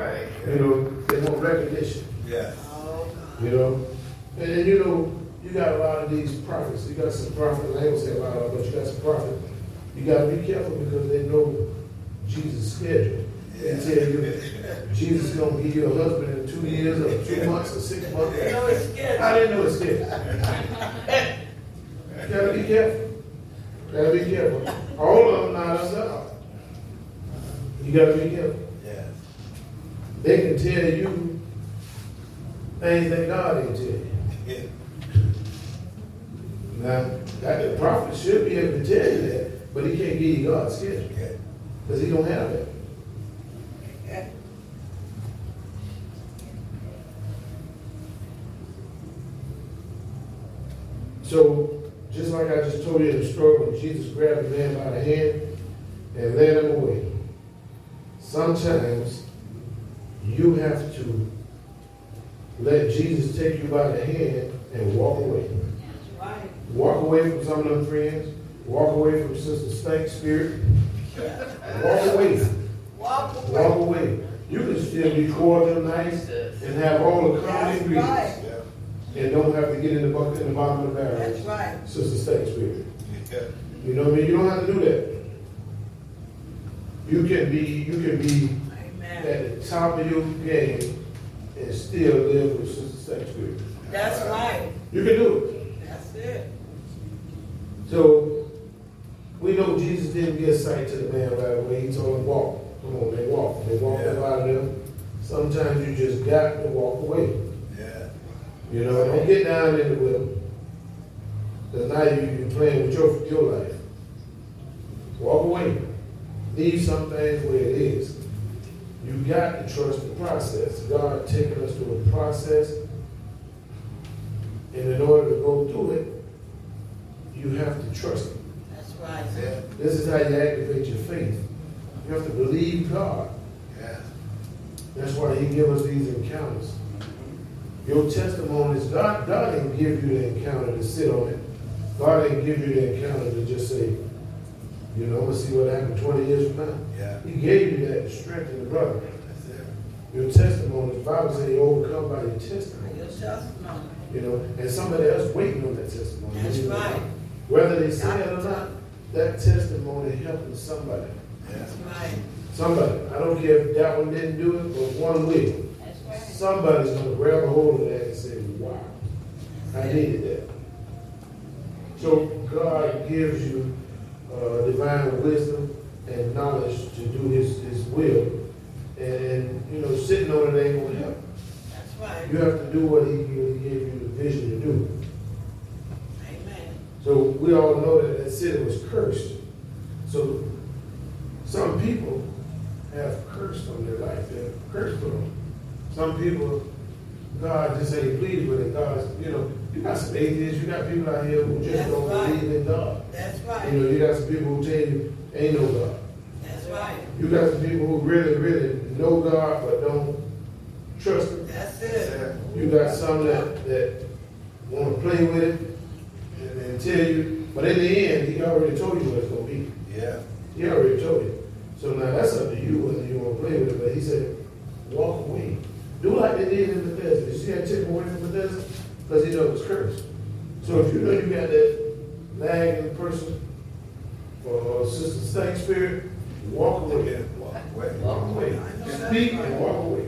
right. You know, they want recognition. Yes. You know, and you know, you got a lot of these prophets. You got some prophets. I ain't gonna say a lot of them, but you got some prophets. You got to be careful because they know Jesus' schedule. They tell you Jesus is gonna give you a husband in 2 years or 2 months or 6 months. They know his schedule. I didn't know his schedule. You gotta be careful. Gotta be careful. All of them not us out. You gotta be careful. Yes. They can tell you things that God didn't tell you. Yeah. Now, the prophet should be able to tell you that, but he can't give you God's schedule. Because he don't have that. So, just like I just told you in the story when Jesus grabbed the man by the hand and led him away, sometimes you have to let Jesus take you by the hand and walk away. Right. Walk away from some of them friends. Walk away from Sister Stank Spirit. Walk away. Walk away. Walk away. You can still be cordial, nice, and have all the common That's ingredients. right. And don't have to get in the bucket in the bottom of the barrel. That's right. Sister Stank Spirit. Yeah. You know what I mean? You don't have to do that. You can be Amen. at the top of your game and still live with Sister Stank Spirit. That's right. You can do it. That's it. So we know Jesus didn't give sight to the man right away. He told him walk. Come on, they walk. They walked up out of them. Sometimes you just got to walk away. Yeah. You know, don't get down in the will. Because now you're playing with your life. Walk away. Leave some things where it is. You got to trust the process. God taking us through a process. And in order to go through it, you have to trust Him. That's right. Yeah. This is how you activate your faith. You have to believe God. Yeah. That's why He gives us these encounters. Your testimonies, God didn't give you the encounter to sit on it. God didn't give you the encounter to just say, you know, I'm going to see what happened 20 years from now. Yeah. He gave you that to strengthen the brother. That's it. Your testimony, the Bible says you overcome by your testimony. Your testimony. You know, and somebody else waiting on that testimony. That's You know, right. whether they say it or not, that testimony helping somebody. That's right. Somebody. I don't care if that one didn't do it, but one will. That's right. Somebody's going to grab a hold of that and say, wow, I needed that. So God gives you divine wisdom and knowledge to do His will. And, you know, sitting on it ain't going to help. That's right. You have to do what He gave you the vision to do. Amen. So we all know that that city was cursed. So some people have cursed on their life. They're cursed on them. Some people, God just ain't pleased with it. God, you know, you got some atheists, you got people out here who just That's don't right. believe in God. That's You right. know, you got some people who tell you ain't no God. That's right. You got some people who really, really know God but don't trust Him. That's it. You got some that want to play with it and tell you, but in the end, He already told you what it's going to be. Yeah. He already told you. So now that's up to you whether you want to play with it. But He said, walk away. Do like they did in Bethesda. You see that chick away from Bethesda? Because He knows it was cursed. So if you know you got that nagging person or Sister Stank Spirit, walk away. Walk away. Walk away. Speak and walk away.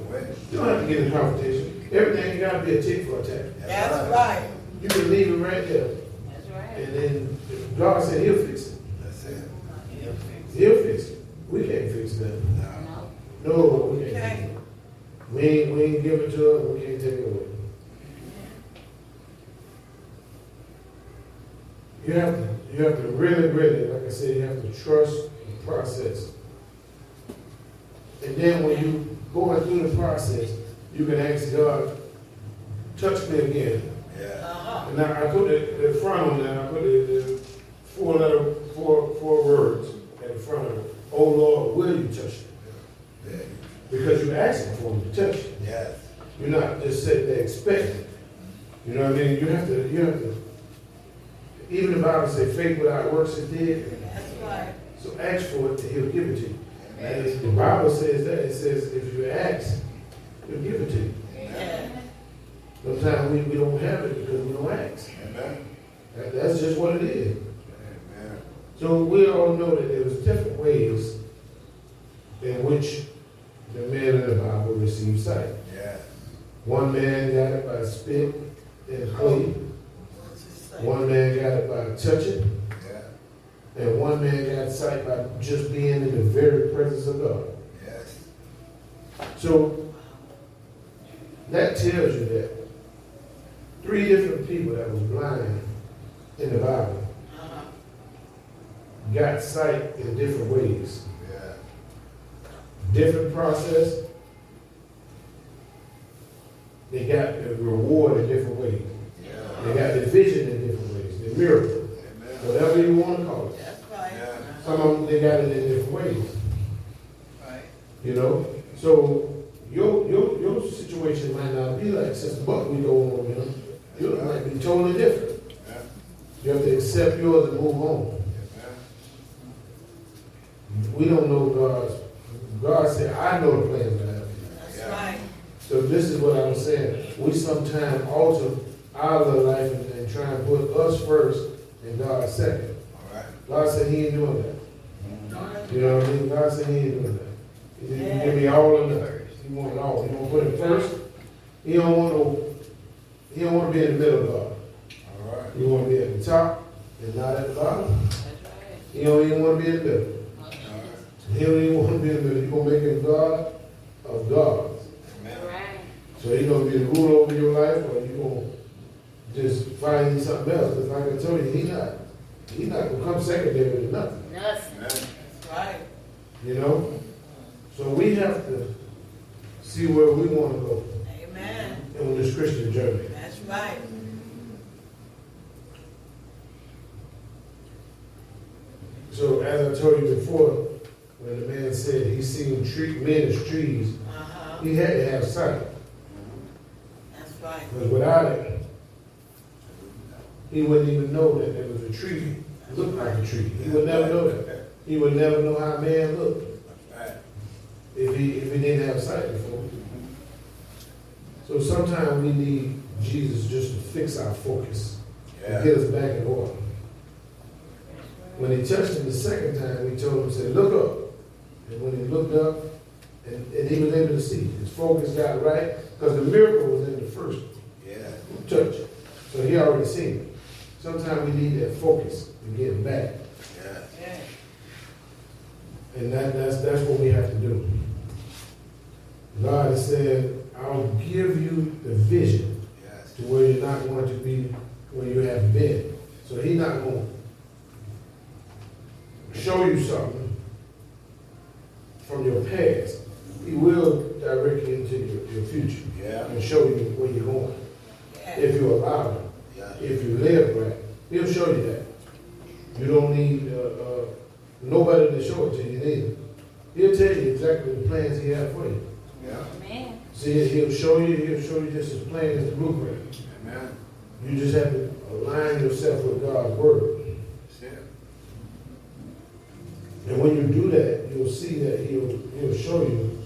You don't have to get in confrontation. Everything got to be a tick for a tack. That's right. You can leave it right there. That's right. And then God said He'll fix it. That's it. He'll fix it. We can't fix that. No. No, we can't. Okay. We ain't give it to Him. We can't take it away. You have to really, really, like I said, you have to trust the process. And then when you going through the process, you can ask God, touch me again. Yeah. Uh-huh. And now I put the front on there, I put the four words at the front of it. Oh Lord, will you touch me? Yeah. Because you're asking for Him to touch you. Yes. You're not just sitting there expecting. You know what I mean? You have to. Even the Bible says faith without works is dead. That's right. So ask for it and He'll give it to you. And the Bible says that. It says if you ask, sometimes we don't have it because we don't ask. Amen. That's just what it is. Amen. So we all know that there's different ways in which the men in the Bible received sight. Yes. One man got it by spit and clay. One man got it by touching. Yeah. And one man got sight by just being in the very presence of God. Yes. So that tells you that 3 different people that was blind in the Bible got sight in different ways. Yeah. Different process. They got the reward in different ways. Yeah. They got the vision in different ways. The miracle. Amen. Whatever you want to call it. That's right. Yeah. Some of them, they got it in different ways. Right. You know? So your situation might not be like Sister Buck we go on with them. Yours might be totally different. Yeah. You have to accept yours and move on. We don't know God's. God said, I know the plans I have for you. That's right. So this is what I was saying. We sometimes alter our little life and try and put us first and God second. All right. God said he ain't doing that. You know what I mean? God said he ain't doing that. He said, you give me all of that. He want it all. He want to put it first. He don't want to be in the middle of God. All right. He want to be at the top and not at the bottom. That's right. He don't even want to be in the middle. He don't even want to be in the middle. He's going to make him God of gods. Amen. Right. So he's going to be the ruler over your life, or you going to just find you something else. Because like I told you, he's not going to come secondary to nothing. Nothing. Amen. That's right. You know? So we have to see where we want to go Amen. on this Christian journey. That's right. So as I told you before, when the man said he seen men as trees, he had to have sight. That's right. Because without it, he wouldn't even know that there was a tree that looked like a tree. He would never know that. He would never know how man looked That's right. if he didn't have sight before. So sometimes we need Jesus just to fix our focus Yeah. and get us back in order. When he touched him the second time, he told him, said, look up. And when he looked up, and he was able to see, his focus got right, because the miracle was in the first Yeah. touch. So he already seen it. Sometimes we need that focus to get back. Yeah. Yeah. And that's what we have to do. God has said, I'll give you the vision Yes. to where you're not going to be where you have been. So he's not going to show you something from your past. He will direct you into your future Yeah. and show you where you're going. Yeah. If you allow him. Yeah. If you live right, he'll show you that. You don't need nobody to show it to you either. He'll tell you exactly the plans he has for you. Yeah. Amen. See, he'll show you just as plain as the blueprint. Amen. You just have to align yourself with God's word. That's it. And when you do that, you'll see that he'll show you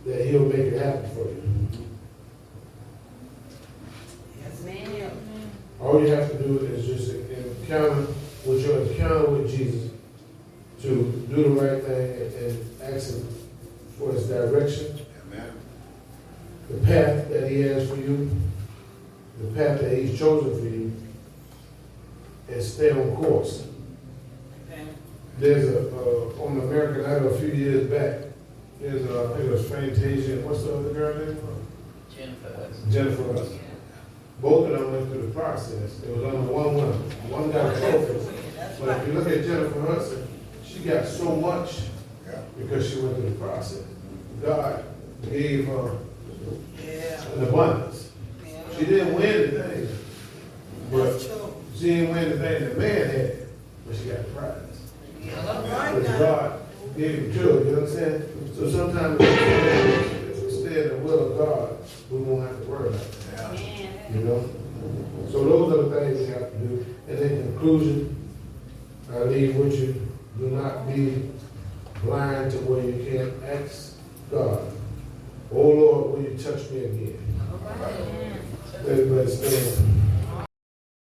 that he'll make it happen for you. Amen. All you have to do is just encounter with Jesus to do the right thing and ask him for his direction, Amen. the path that he has for you, the path that he's chosen for you, and stay on course. Okay. There's on American Idol a few years back, there's I think it was Fantasia, and what's the other girl name? Jennifer Hudson. Both of them went through the process. It was only one winner. One got focused. That's But if right. you look at Jennifer Hudson, she got so much Yeah. because she went through the process. God gave her Yeah. an abundance. She didn't win the thing, That's but true. she didn't win the thing that man had, but she got the prize. All right Because now. God gave it to her, you know what I'm saying? So sometimes if we stay in the will of God, we won't have to worry about it, Yeah. Amen. you know? So those are the things we have to do. And in conclusion, I leave with you, do not be blind to where you can't ask God, oh Lord, will you touch me again? All right. Everybody stand.